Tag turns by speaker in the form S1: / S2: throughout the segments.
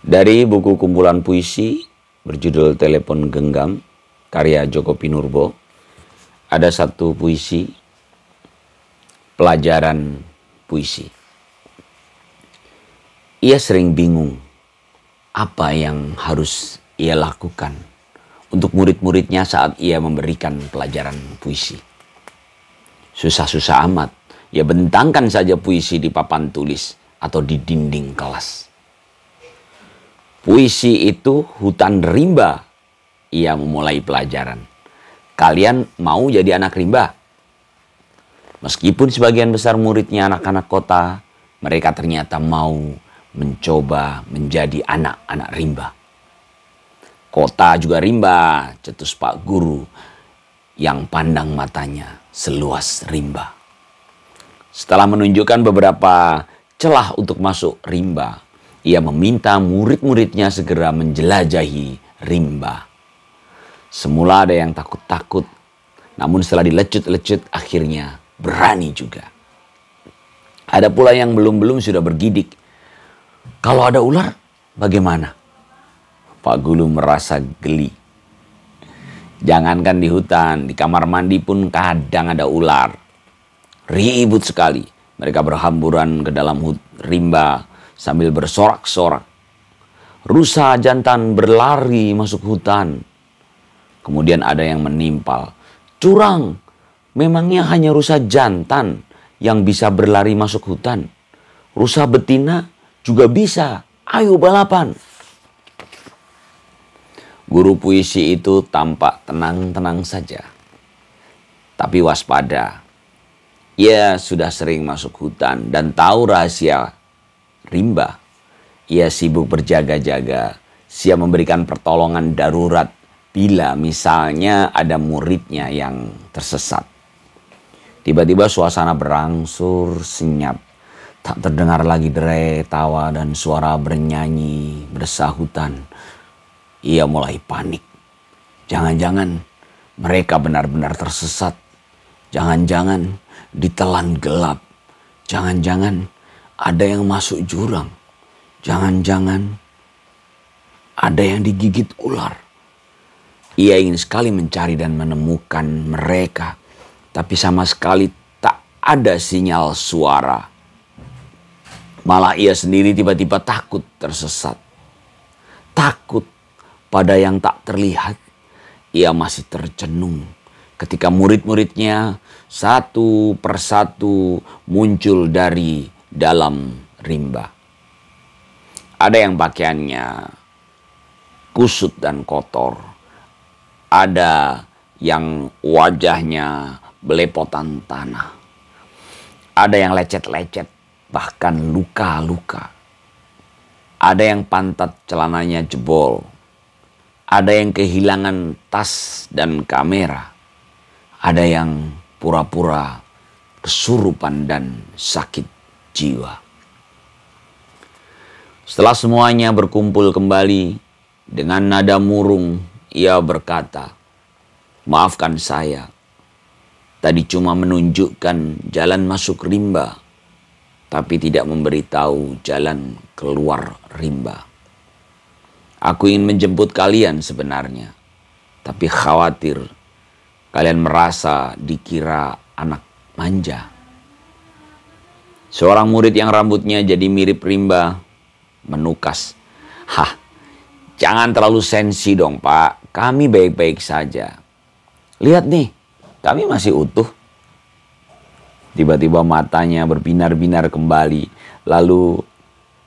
S1: Dari buku kumpulan puisi berjudul Telepon Genggam, karya Djoko Pinurbo, ada satu puisi, pelajaran puisi. Ia sering bingung apa yang harus ia lakukan untuk murid-muridnya saat ia memberikan pelajaran puisi. Susah-susah amat, ia bentangkan saja puisi di papan tulis atau di dinding kelas. Puisi itu hutan rimba, ia memulai pelajaran. Kalian mau jadi anak rimba? Meskipun sebagian besar muridnya anak-anak kota, mereka ternyata mau mencoba menjadi anak-anak rimba. Kota juga rimba, cetus Pak Guru yang pandang matanya seluas rimba. Setelah menunjukkan beberapa celah untuk masuk rimba, ia meminta murid-muridnya segera menjelajahi rimba. Semula ada yang takut-takut, namun setelah dilecut-lecut akhirnya berani juga. Ada pula yang belum-belum sudah bergidik. Kalau ada ular, bagaimana? Pak Guru merasa geli. Jangankan di hutan, di kamar mandi pun kadang ada ular. Ribut sekali. Mereka berhamburan ke dalam rimba sambil bersorak-sorak. Rusa jantan berlari masuk hutan. Kemudian ada yang menimpal. Curang, memangnya hanya rusa jantan yang bisa berlari masuk hutan? Rusa betina juga bisa. Ayo balapan. Guru puisi itu tampak tenang-tenang saja. Tapi waspada. Ia sudah sering masuk hutan dan tahu rahasia rimba. Ia sibuk berjaga-jaga, siap memberikan pertolongan darurat bila misalnya ada muridnya yang tersesat. Tiba-tiba suasana berangsur senyap. Tak terdengar lagi derai tawa dan suara bernyanyi bersahutan. Ia mulai panik. Jangan-jangan mereka benar-benar tersesat. Jangan-jangan ditelan gelap. Jangan-jangan ada yang masuk jurang. Jangan-jangan ada yang digigit ular. Ia ingin sekali mencari dan menemukan mereka. Tapi sama sekali tak ada sinyal suara. Malah ia sendiri tiba-tiba takut tersesat. Takut pada yang tak terlihat. Ia masih tercenung ketika murid-muridnya satu persatu muncul dari dalam rimba. Ada yang pakaiannya kusut dan kotor. Ada yang wajahnya belepotan tanah. Ada yang lecet-lecet, bahkan luka-luka. Ada yang pantat celananya jebol. Ada yang kehilangan tas dan kamera. Ada yang pura-pura kesurupan dan sakit jiwa. Setelah semuanya berkumpul kembali, dengan nada murung ia berkata, "Maafkan saya. Tadi cuma menunjukkan jalan masuk rimba, tapi tidak memberitahu jalan keluar rimba. Aku ingin menjemput kalian sebenarnya, tapi khawatir kalian merasa dikira anak manja." Seorang murid yang rambutnya jadi mirip rimba menukas, "Hah, jangan terlalu sensi dong Pak, kami baik-baik saja. Lihat nih, kami masih utuh." Tiba-tiba matanya berbinar-binar kembali, lalu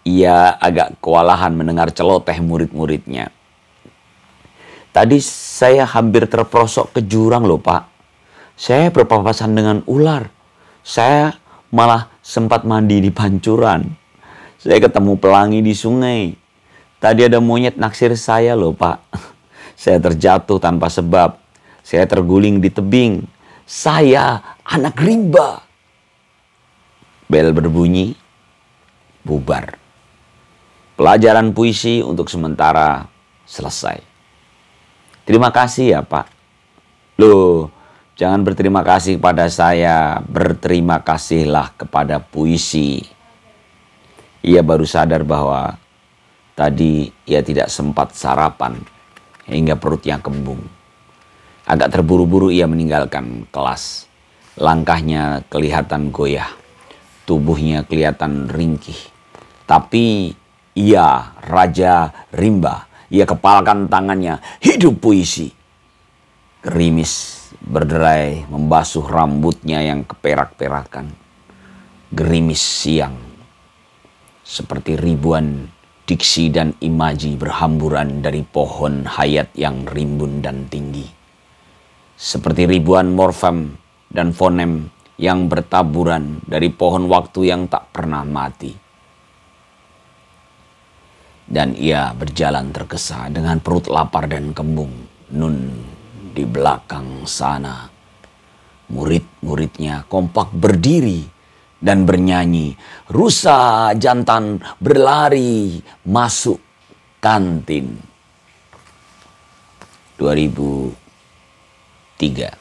S1: ia agak kewalahan mendengar celoteh murid-muridnya. "Tadi saya hampir terperosok ke jurang loh Pak. Saya berpapasan dengan ular. Saya malah sempat mandi di pancuran. Saya ketemu pelangi di sungai. Tadi ada monyet naksir saya loh Pak. Saya terjatuh tanpa sebab. Saya terguling di tebing. Saya anak rimba." Bel berbunyi, bubar. Pelajaran puisi untuk sementara selesai. "Terima kasih ya Pak." "Loh, jangan berterima kasih kepada saya. Berterima kasihlah kepada puisi." Ia baru sadar bahwa Tadi ia tidak sempat sarapan hingga perutnya kembung. Agak terburu-buru ia meninggalkan kelas. Langkahnya kelihatan goyah. Tubuhnya kelihatan ringkih. Tapi ia, Raja Rimba, ia kepalkan tangannya. Hidup puisi! Gerimis berderai membasuh rambutnya yang keperak-perakan. Gerimis siang. Seperti ribuan diksi dan imaji berhamburan dari pohon hayat yang rimbun dan tinggi. Seperti ribuan morfem dan fonem yang bertaburan dari pohon waktu yang tak pernah mati. Dan ia berjalan tergesa dengan perut lapar dan kembung. Nun di belakang sana. Murid-muridnya kompak berdiri dan bernyanyi, rusa jantan berlari masuk kantin. 2003